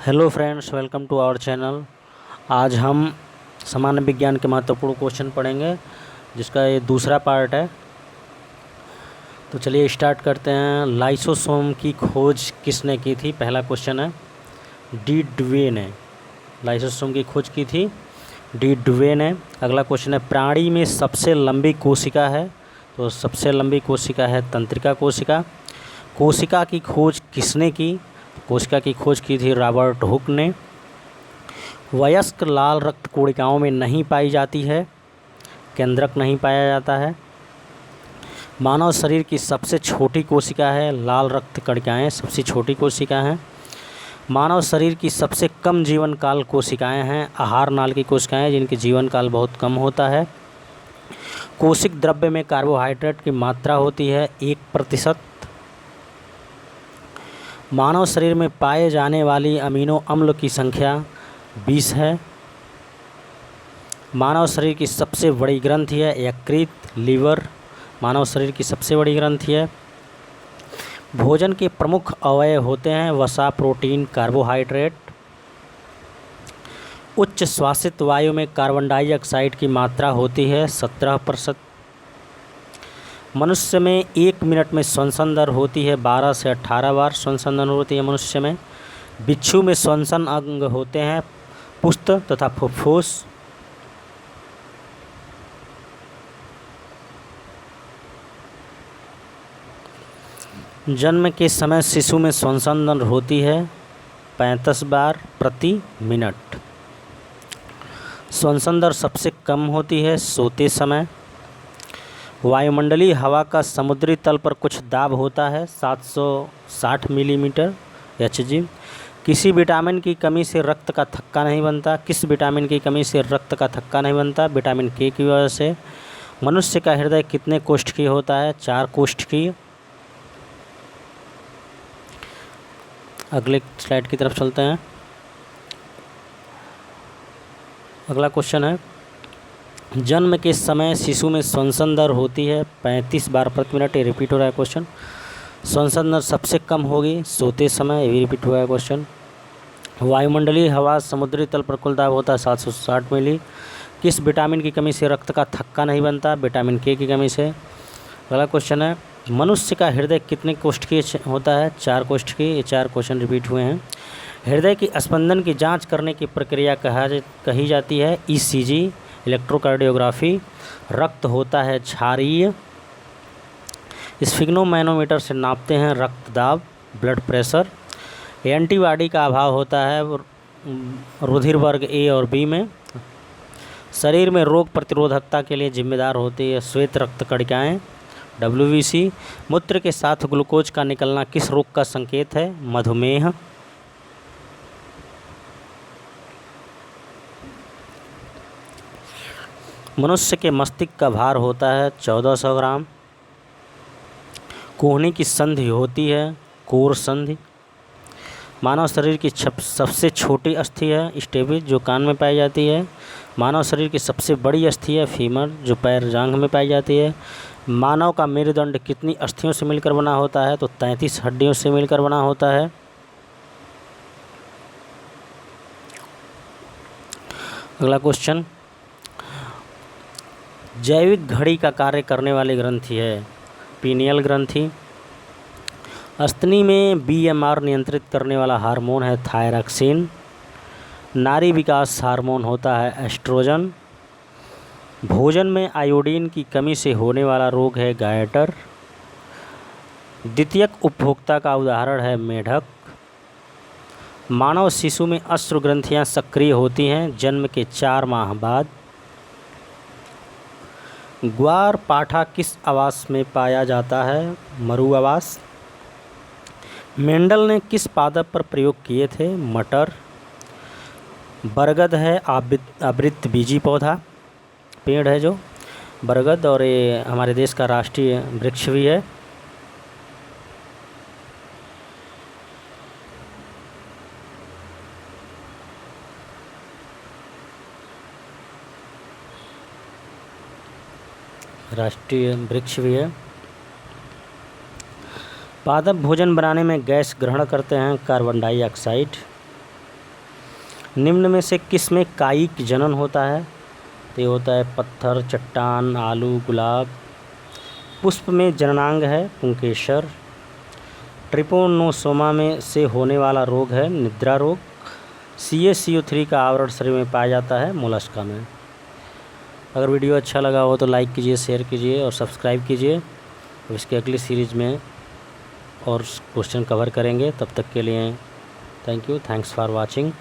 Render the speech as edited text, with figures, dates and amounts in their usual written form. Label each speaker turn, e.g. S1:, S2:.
S1: Hello friends, welcome to our channel. आज हम सामान्य विज्ञान के महत्वपूर्ण क्वेश्चन पढ़ेंगे, जिसका ये दूसरा पार्ट है। तो चलिए स्टार्ट करते हैं। लाइसोसोम की खोज किसने की थी? पहला क्वेश्चन है, डी ड्वे ने लाइसोसोम की खोज की थी, डी ड्वे ने। अगला क्वेश्चन है, प्राणी में सबसे लंबी कोशिका है? तो सबसे लंबी कोशिका है तंत्रिका कोशिका। कोशिका की खोज किसने की? कोशिका की खोज की थी रॉबर्ट हुक ने। वयस्क लाल रक्त कोशिकाओं में नहीं पाई जाती है, केंद्रक नहीं पाया जाता है। मानव शरीर की सबसे छोटी कोशिका है लाल रक्त कणिकाएँ, सबसे छोटी कोशिका हैं। मानव शरीर की सबसे कम जीवन काल कोशिकाएँ हैं आहार नाल की कोशिकाएँ, जिनकी जीवन काल बहुत कम होता है। कोशिक द्रव्य में कार्बोहाइड्रेट की मात्रा होती है 1%। मानव शरीर में पाए जाने वाली अमीनो अम्ल की संख्या 20 है। मानव शरीर की सबसे बड़ी ग्रंथि है यकृत, लीवर मानव शरीर की सबसे बड़ी ग्रंथि है। भोजन के प्रमुख अवयव होते हैं वसा, प्रोटीन, कार्बोहाइड्रेट। उच्च श्वासित वायु में कार्बन डाइऑक्साइड की मात्रा होती है 17%। मनुष्य में 1 मिनट में श्वसन दर होती है 12 से 18 बार श्वसन दर होती है मनुष्य में। बिच्छू में श्वसन अंग होते हैं पुस्त तथा फुफ्फुस। जन्म के समय शिशु में श्वसन दर होती है 35 बार प्रति मिनट। श्वसन दर सबसे कम होती है सोते समय। वायुमंडलीय हवा का समुद्री तल पर कुछ दाब होता है 760 मिलीमीटर Hg। किसी विटामिन की कमी से रक्त का थक्का नहीं बनता। किस विटामिन की कमी से रक्त का थक्का नहीं बनता? विटामिन के की वजह से। मनुष्य का हृदय कितने कोष्ठकीय होता है? 4 कोष्ठकीय। अगले स्लाइड की तरफ चलते हैं। अगला क्वेश्चन है, जन्म के समय शिशु में श्वसन दर होती है 35 बार प्रति मिनट। ये रिपीट हो रहा है क्वेश्चन। श्वसन दर सबसे कम होगी सोते समय, ये भी रिपीट हुआ है क्वेश्चन। वायुमंडलीय हवा समुद्री तल पर कुल दाब होता है 760 मिली। किस विटामिन की कमी से रक्त का थक्का नहीं बनता? विटामिन के की कमी से। अगला क्वेश्चन है, मनुष्य का हृदय कितने कोष्ठकीय होता है? 4 कोष्ठकीय। ये 4 क्वेश्चन रिपीट हुए हैं। हृदय की स्पंदन की जाँच करने की प्रक्रिया कही जाती है ECG, इलेक्ट्रोकार्डियोग्राफी। रक्त होता है क्षारीय। स्फिग्नोमैनोमीटर से नापते हैं रक्त दाब, ब्लड प्रेशर। एंटीबॉडी का अभाव होता है रुधिर वर्ग A और B में। शरीर में रोग प्रतिरोधकता के लिए जिम्मेदार होती है श्वेत रक्त कणिकाएँ, WBC। मूत्र के साथ ग्लूकोज का निकलना किस रोग का संकेत है? मधुमेह। मनुष्य के मस्तिष्क का भार होता है 1400 ग्राम। कोहनी की संधि होती है कोर संधि। मानव शरीर की सबसे छोटी अस्थि है स्टेबिस, जो कान में पाई जाती है। मानव शरीर की सबसे बड़ी अस्थि है फीमर, जो पैर जांघ में पाई जाती है। मानव का मेरुदंड कितनी अस्थियों से मिलकर बना होता है? तो 33 हड्डियों से मिलकर बना होता है। अगला क्वेश्चन, जैविक घड़ी का कार्य करने वाली ग्रंथि है पीनियल ग्रंथि। अस्तनी में BMR नियंत्रित करने वाला हार्मोन है थायरॉक्सिन। नारी विकास हार्मोन होता है एस्ट्रोजन। भोजन में आयोडीन की कमी से होने वाला रोग है गायटर। द्वितीयक उपभोक्ता का उदाहरण है मेढक। मानव शिशु में अश्रु ग्रंथियाँ सक्रिय होती हैं जन्म के 4 माह बाद। ग्वार पाठा किस आवास में पाया जाता है? मरु आवास। मेंडल ने किस पादप पर प्रयोग किए थे? मटर। बरगद है आवृतबीजी पौधा, पेड़ है जो बरगद, और ये हमारे देश का राष्ट्रीय वृक्ष भी है। राष्ट्रीय वृक्ष भी है। पादप भोजन बनाने में गैस ग्रहण करते हैं कार्बन डाइऑक्साइड। निम्न में से किस में कायिक जनन होता है? तो ये होता है पत्थर, चट्टान, आलू, गुलाब। पुष्प में जननांग है पुंकेसर। ट्रिपोनोसोमा में से होने वाला रोग है निद्रा रोग। CaCO3 का आवरण शरीर में पाया जाता है मोलस्का में। अगर वीडियो अच्छा लगा हो तो लाइक कीजिए, शेयर कीजिए और सब्सक्राइब कीजिए। तो इसकी अगली सीरीज़ में और क्वेश्चन कवर करेंगे। तब तक के लिए thank you, thanks for watching.